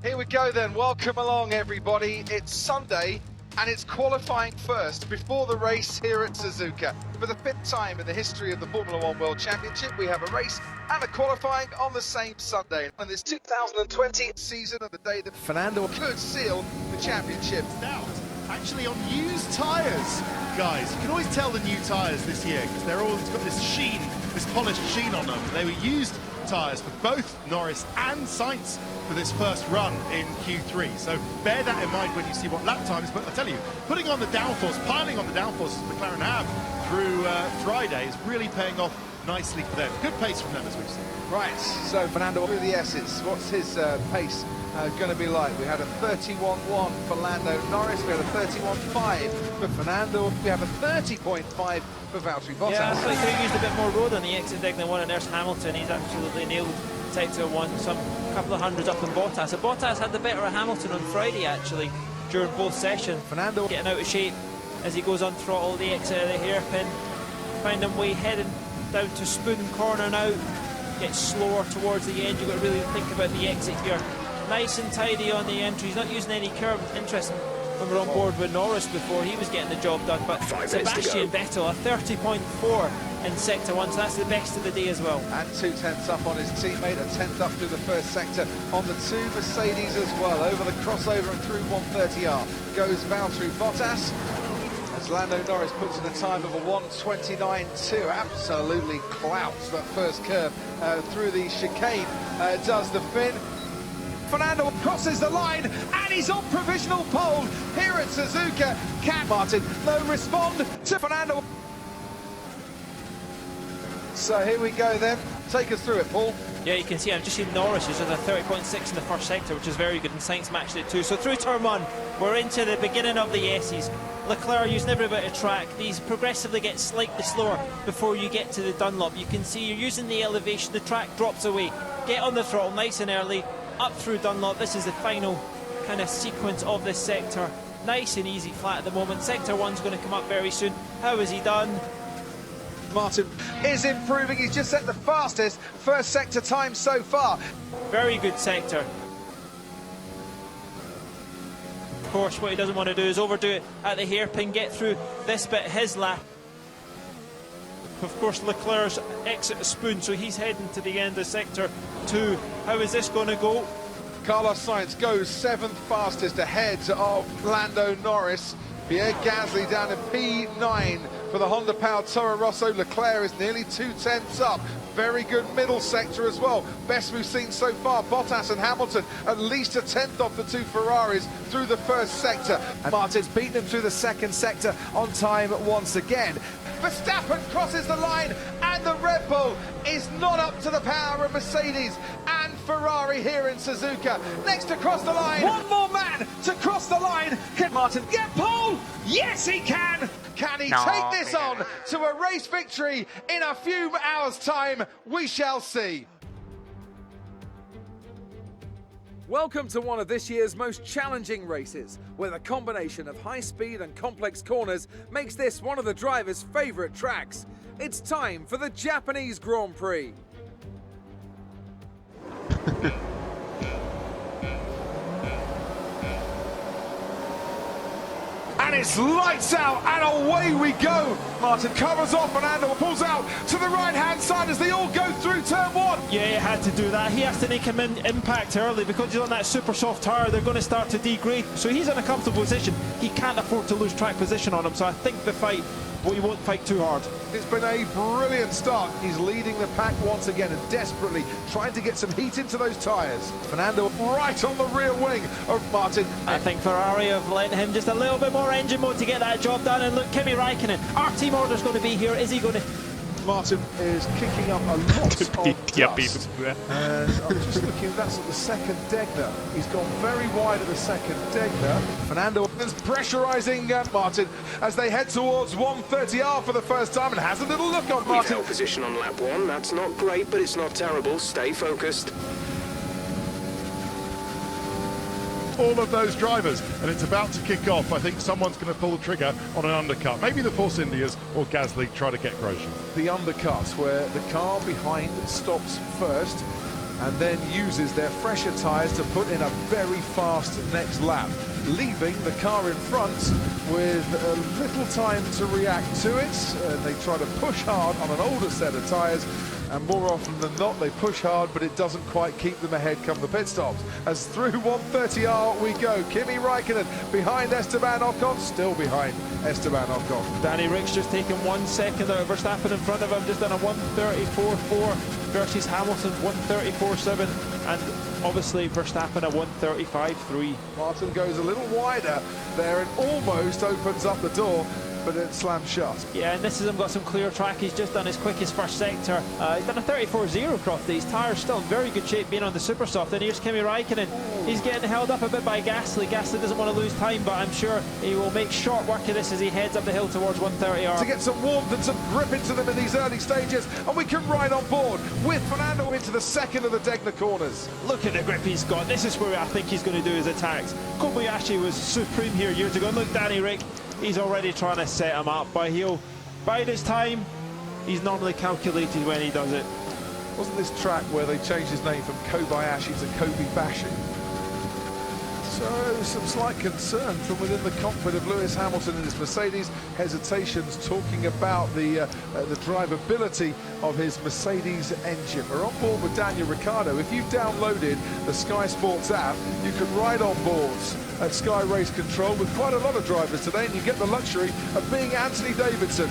Here we go then, welcome along everybody. It's Sunday and it's qualifying first before the race here at Suzuka. For the 5th time in the history of the Formula One World Championship, we have a race and a qualifying on the same Sunday. And this 2020 season and the day that Fernando could seal the championship. Now, actually on used tyres, guys. You can always tell the new tyres this year because they're always got this sheen, this polished sheen on them. They were used tyres for both Norris and Sainz for this first run in Q3. So bear that in mind when you see what lap times. But I tell you, putting on the downforce, piling on the downforce as McLaren have through Friday is really paying off nicely for them. Good pace from them as we've seen. Right, so Fernando through the S's. What's his pace going to be like? We had a 31.1 for Lando Norris, we had a 31.5 for Fernando, we have a 30.5 for Valtteri Bottas. Yeah, I thought he could have used a bit more road on the exit deck than one, and there's Hamilton. He's absolutely nailed Sector 1, some couple of hundreds up on Bottas. So Bottas had the better of Hamilton on Friday actually during both sessions. Fernando getting out of shape as he goes on throttle, the exit of the hairpin, find him way heading down to Spoon corner now, gets slower towards the end. You've got to really think about the exit here. Nice and tidy on the entry, he's not using any curve. Interesting, when we were on board with Norris before, he was getting the job done, but Sebastian Vettel a 30.4 in Sector 1, so that's the best of the day as well. And 2/10 up on his teammate, a 10th up through the first sector on the two Mercedes as well. Over the crossover and through 130R goes Valtteri Bottas, as Lando Norris puts in a time of a 1:29.2. Absolutely clouts that first curve through the chicane, does the Finn. Fernando crosses the line and he's on provisional pole here at Suzuka. Can Martin no respond to Fernando? So here we go then. Take us through it, Paul. Yeah, you can see I've just seen Norris who's at a 30.6 in the first sector, which is very good, and Sainz matched it too. So through turn 1, we're into the beginning of the S's. Leclerc using every bit of track. These progressively get slightly slower before you get to the Dunlop. You can see you're using the elevation, the track drops away. Get on the throttle nice and early, up through Dunlop. This is the final kind of sequence of this sector. Nice and easy flat at the moment. Sector 1's going to come up very soon. How has he done? Martin is improving. He's just set the fastest first sector time so far. Very good sector. Of course, what he doesn't want to do is overdo it at the hairpin, get through this bit, his lap. Of course, Leclerc's exit a Spoon, so he's heading to the end of sector 2. How is this going to go? Carlos Sainz goes 7th fastest ahead of Lando Norris. Pierre Gasly down to P9 for the Honda-powered Toro Rosso. Leclerc is nearly 2/10 up. Very good middle sector as well. Best we've seen so far. Bottas and Hamilton at least a 10th off the two Ferraris through the first sector. And Martin's beaten them through the second sector on time once again. Verstappen crosses the line and the Red Bull is not up to the power of Mercedes and Ferrari here in Suzuka. Next to cross the line, one more man to cross the line. Can Martin get pole? Yes, he can. Can he take this on to a race victory in a few hours' time? We shall see. Welcome to one of this year's most challenging races, where the combination of high speed and complex corners makes this one of the drivers' favourite tracks. It's time for the Japanese Grand Prix. And it's lights out and away we go. Martin covers off and Fernando pulls out to the right-hand side as they all go through turn 1. Yeah, he had to do that. He has to make him impact early because he's on that super soft tyre. They're going to start to degrade. So he's in a comfortable position. He can't afford to lose track position on him. So I think the fight, well, he won't fight too hard. It's been a brilliant start. He's leading the pack once again and desperately trying to get some heat into those tyres. Fernando right on the rear wing of Martin. I think Ferrari have lent him just a little bit more engine mode to get that job done. And look, Kimi Räikkönen, our team order's going to be here. Is he going to... Martin is kicking up a lot of dust. And I'm just looking, that's at the second Degner. He's gone very wide at the second Degner. Fernando is pressurising Martin as they head towards 130R for the first time and has a little look on Martin. We've held position on lap 1. That's not great, but it's not terrible. Stay focused. All of those drivers, and it's about to kick off. I think someone's going to pull the trigger on an undercut. Maybe the Force Indias or Gasly try to get Grosjean. The undercut where the car behind stops first. and then uses their fresher tyres to put in a very fast next lap, leaving the car in front with little time to react to it. They try to push hard on an older set of tyres, and more often than not they push hard, but it doesn't quite keep them ahead come the pit stops. As through 130R we go, Kimi Räikkönen behind Esteban Ocon, still behind Esteban Ocon. Danny Rick's just taken 1 second out of Verstappen in front of him, just done a 1:34.4 versus Hamilton's 1:34.7, and obviously Verstappen a 1:35.3. Martin goes a little wider there and almost opens up the door, but it slams shut. Yeah, and this has him got some clear track. He's just done his quickest first sector. He's done a 34.0 across these tyres, still in very good shape being on the super soft. And here's Kimi Räikkönen. He's getting held up a bit by Gasly. Gasly doesn't want to lose time, but I'm sure he will make short work of this as he heads up the hill towards 130R. To get some warmth and some grip into them in these early stages, and we can ride on board with Fernando into the second of the Degner corners. Look at the grip he's got. This is where I think he's going to do his attacks. Kobayashi was supreme here years ago. Look, Danny Rick, he's already trying to set him up, but he'll bide his time. He's normally calculated when he does it. Wasn't this track where they changed his name from Kobayashi to Kobayashi? So some slight concern from within the cockpit of Lewis Hamilton and his Mercedes. Hesitations talking about the drivability of his Mercedes engine. We're on board with Daniel Ricciardo. If you've downloaded the Sky Sports app, you can ride on boards at Sky Race Control with quite a lot of drivers today, and you get the luxury of being Anthony Davidson.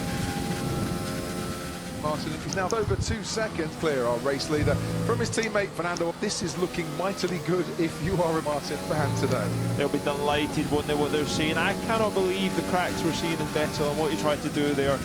Martin is now over 2 seconds clear, our race leader, from his teammate Fernando. This is looking mightily good if you are a Martin fan today. They'll be delighted, won't they, what they're seeing. I cannot believe the cracks we're seeing in Vettel and what he tried to do there.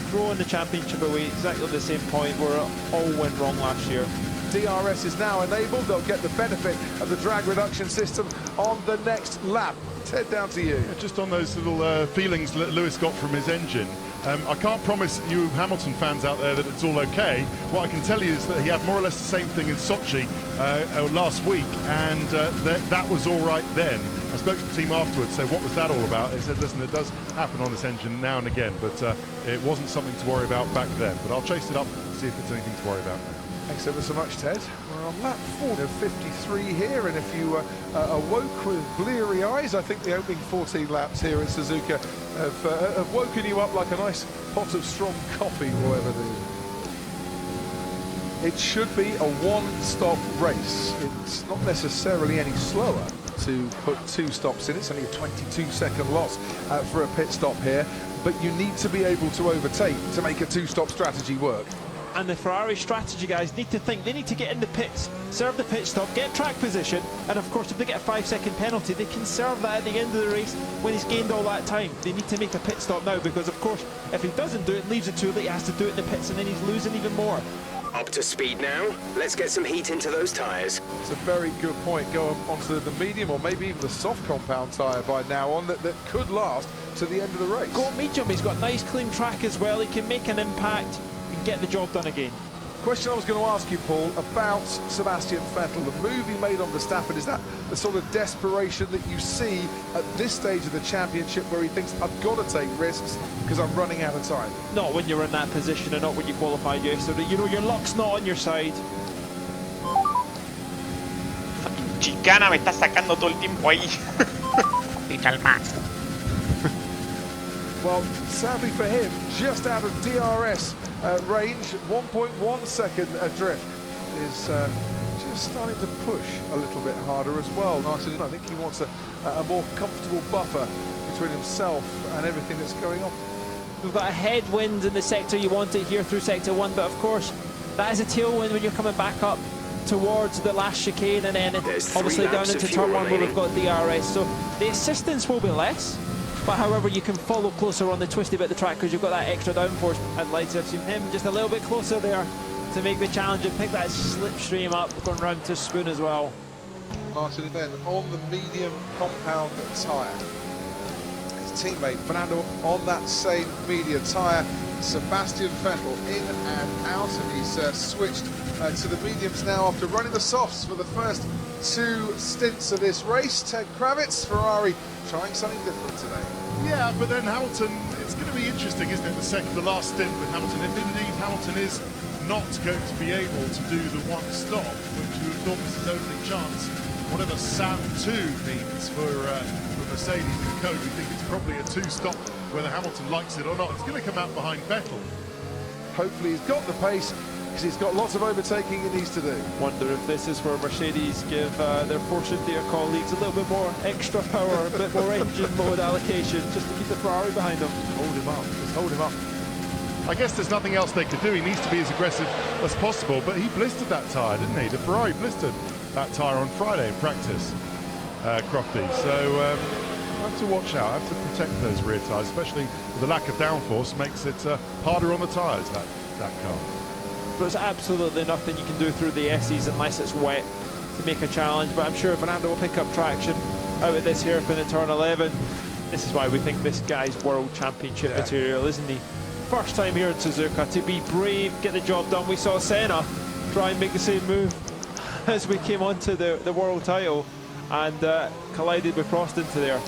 Throwing the championship away exactly at the same point where it all went wrong last year. DRS is now enabled. They'll get the benefit of the drag reduction system on the next lap. Ted, down to you. Just on those little feelings that Lewis got from his engine, I can't promise you Hamilton fans out there that it's all okay. What I can tell you is that he had more or less the same thing in Sochi last week, and that was all right then. I spoke to the team afterwards, so what was that all about? They said, listen, it does happen on this engine now and again, but it wasn't something to worry about back then. But I'll chase it up and see if it's anything to worry about. Thanks ever so much, Ted. We're on lap 4 of 53 here, and if you awoke with bleary eyes, I think the opening 14 laps here at Suzuka have woken you up like a nice pot of strong coffee, whatever it should be a one-stop race. It's not necessarily any slower to put 2 stops in. It's only a 22-second loss for a pit stop here, but you need to be able to overtake to make a 2-stop strategy work. And the Ferrari strategy guys need to think. They need to get in the pits, serve the pit stop, get track position, and of course if they get a 5-second penalty, they can serve that at the end of the race when he's gained all that time. They need to make a pit stop now, because of course if he doesn't do it, leaves it too late, he has to do it in the pits, and then he's losing even more. Up to speed now. Let's get some heat into those tyres. It's a very good point. Go onto the medium or maybe even the soft compound tyre by now on that could last to the end of the race. Go medium, he's got nice clean track as well, he can make an impact and get the job done again. Question I was going to ask you, Paul, about Sebastian Vettel. The move he made on Verstappen, is that the sort of desperation that you see at this stage of the championship where he thinks, I've got to take risks because I'm running out of time? Not when you're in that position and not when you qualified yesterday. You know, your luck's not on your side. Fucking chicana me está sacando todo el tiempo ahí. Well, sadly for him, just out of DRS range, 1.1 second adrift is just starting to push a little bit harder as well. Martin, I think he wants a more comfortable buffer between himself and everything that's going on. We've got a headwind in the sector you want it here through sector 1, but of course that is a tailwind when you're coming back up towards the last chicane, and then obviously down into turn 1 where we've got DRS. So the assistance will be less, but however you can follow closer on the twisty bit of the track because you've got that extra downforce. I'd like to have seen him just a little bit closer there to make the challenge and pick that slipstream up, going round to Spoon as well. Martin then on the medium compound tyre. His teammate Fernando on that same medium tyre. Sebastian Vettel in and out, and he's switched to the mediums now after running the softs for the first 2 stints of this race. Ted Kravitz, Ferrari, trying something different today. Yeah, but then Hamilton, it's going to be interesting, isn't it, the last stint with Hamilton. If indeed Hamilton is not going to be able to do the one stop, which you would thought was his only chance. Whatever SAM 2 means for Mercedes and code, we think it's probably a 2-stop, whether Hamilton likes it or not. It's going to come out behind Vettel. Hopefully he's got the pace, because he's got lots of overtaking he needs to do. Wonder if this is where Mercedes give their Force India colleagues a little bit more extra power, a bit more engine mode allocation, just to keep the Ferrari behind them. Hold him up, just hold him up. I guess there's nothing else they could do. He needs to be as aggressive as possible, but he blistered that tyre, didn't he? The Ferrari blistered that tyre on Friday in practice, Crofty. So have to watch out, have to protect those rear tyres, especially with the lack of downforce, makes it harder on the tyres, that car. There's absolutely nothing you can do through the S's unless it's wet to make a challenge, but I'm sure Fernando will pick up traction out of this hairpin at turn 11. This is why we think this guy's world championship material, isn't he? First time here in Suzuka, to be brave, get the job done. We saw Senna try and make the same move as we came onto the world title and collided with Prost into there.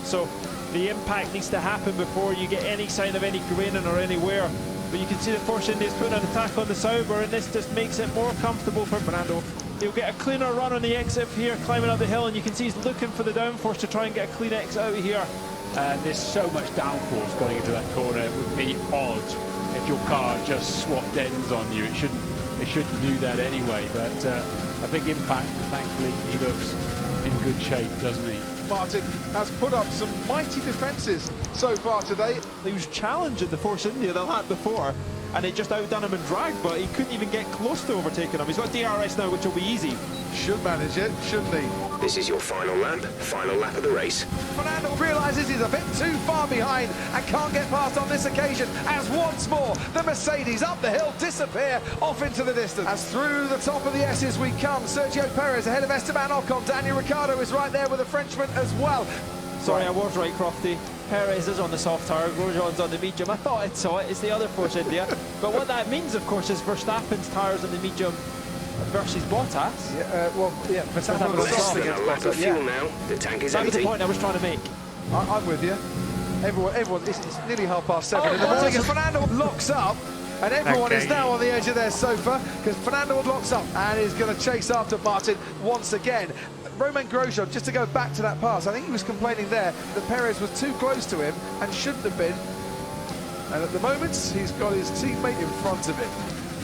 So the impact needs to happen before you get any sign of any graining or any wear. But you can see that Force India is putting an attack on the Sauber, and this just makes it more comfortable for Fernando. He'll get a cleaner run on the exit here, climbing up the hill, and you can see he's looking for the downforce to try and get a clean exit out of here. There's so much downforce going into that corner. It would be odd if your car just swapped ends on you. It shouldn't do that anyway. But a big impact. Thankfully, he looks in good shape, doesn't he? Martin has put up some mighty defences so far today. He was challenging the Force India the lap before, and it just outdone him in drag, but he couldn't even get close to overtaking him. He's got DRS now, which will be easy. Should manage it, shouldn't he? This is your final lap of the race. Fernando realises he's a bit too far behind and can't get past on this occasion, as once more the Mercedes up the hill disappear off into the distance. As through the top of the S's we come, Sergio Perez ahead of Esteban Ocon. Daniel Ricciardo is right there with a Frenchman as well. Sorry, I was right, Crofty. Perez is on the soft tyre, Grosjean's on the medium. I thought I saw it, it's the other Force India. But what that means, of course, is Verstappen's tyres on the medium versus Bottas. Verstappen less than a lap of fuel now. The tank is That was the empty. point I was trying to make. I'm with you. Everyone, it's nearly 7:30 in the morning, and Fernando locks up, and everyone is now on the edge of their sofa, because Fernando locks up and is going to chase after Martin once again. Romain Grosjean, just to go back to that pass, I think he was complaining there that Perez was too close to him and shouldn't have been. And at the moment, he's got his teammate in front of him.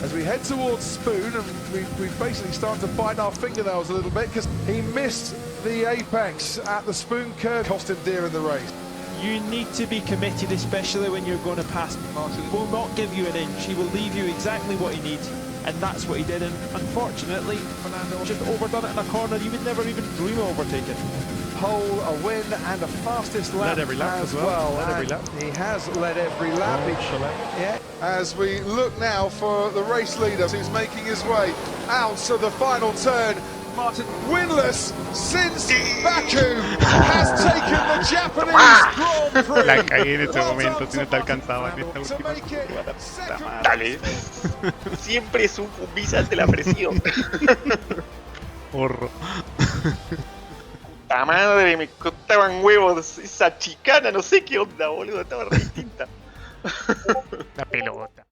As we head towards Spoon, and we basically start to bite our fingernails a little bit, because he missed the apex at the Spoon curve, cost him dear in the race. You need to be committed, especially when you're going to pass. Martin will not give you an inch. He will leave you exactly what he needs, and that's what he did. And unfortunately, Fernando just overdone it in a corner you would never even dream of overtaking. Pole, a win, and a fastest lap, Led every lap as well. Led every lap. He has led every lap. Yeah. As we look now for the race leader who's making his way out to the final turn, Martin, winless since Baku, has taken the Japanese Grand Prix. La cagué en este Well momento, done si no te to alcanzaba en Martin esta to última make it curva, la puta second. madre. Dale. Siempre sucumbís ante la presión. Porro. La madre, me costaban huevos esa chicana, no sé qué onda, boludo, estaba re distinta. La pelota.